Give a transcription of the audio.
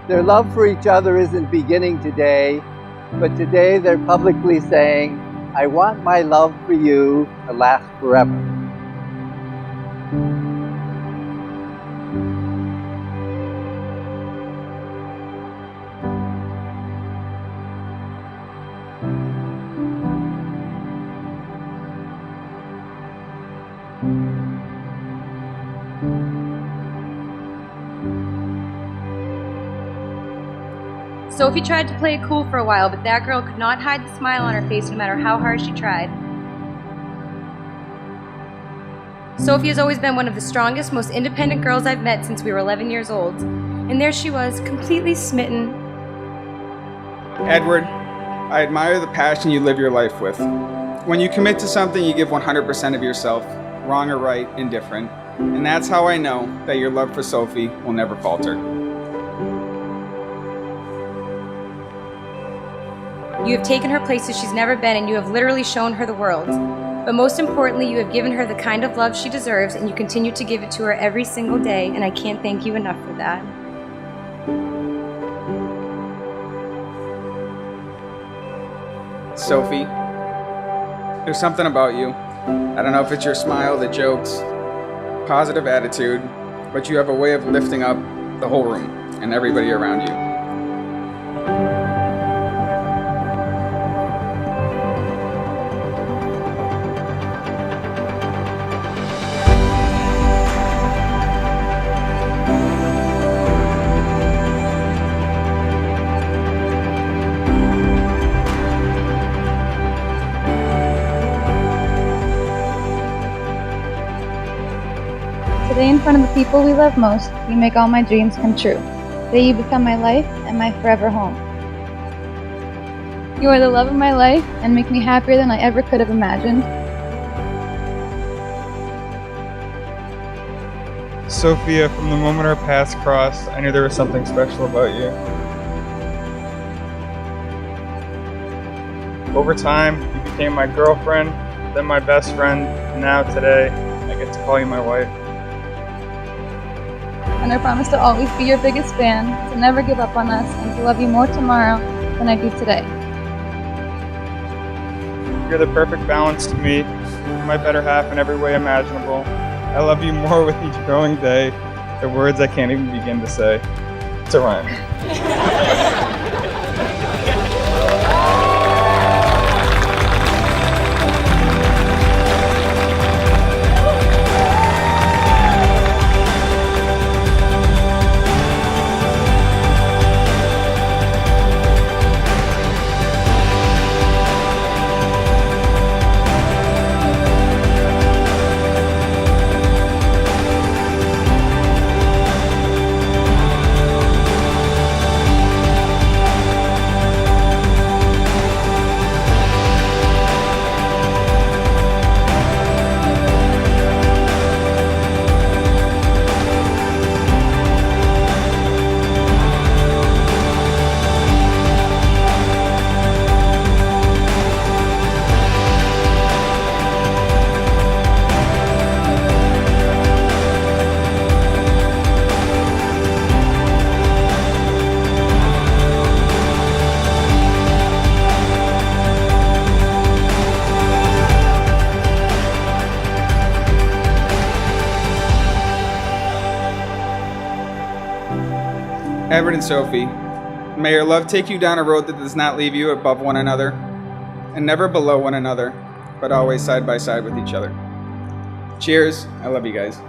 Their love for each other isn't beginning today, but today they're publicly saying, I want my love for you to last forever. Sophie tried to play it cool for a while, but that girl could not hide the smile on her face no matter how hard she tried. Sophie has always been one of the strongest, most independent girls I've met since we were 11 years old. And there she was, completely smitten. Edward, I admire the passion you live your life with. When you commit to something, you give 100% of yourself, wrong or right, indifferent. And that's how I know that your love for Sophie will never falter. You have taken her places she's never been, and you have literally shown her the world. But most importantly, you have given her the kind of love she deserves, and you continue to give it to her every single day, and I can't thank you enough for that. Sophie, there's something about you. I don't know if it's your smile, the jokes, positive attitude, but you have a way of lifting up the whole room and everybody around you. Today, in front of the people we love most, you make all my dreams come true. Today you become my life and my forever home. You are the love of my life and make me happier than I ever could have imagined. Sophia, from the moment our paths crossed, I knew there was something special about you. Over time, you became my girlfriend, then my best friend, and now today, I get to call you my wife. And I promise to always be your biggest fan, to never give up on us, and to love you more tomorrow than I do today. You're the perfect balance to me, my better half in every way imaginable. I love you more with each growing day, the words I can't even begin to say. It's a rhyme. Edward and Sophie, may your love take you down a road that does not leave you above one another, and never below one another, but always side by side with each other. Cheers. I love you guys.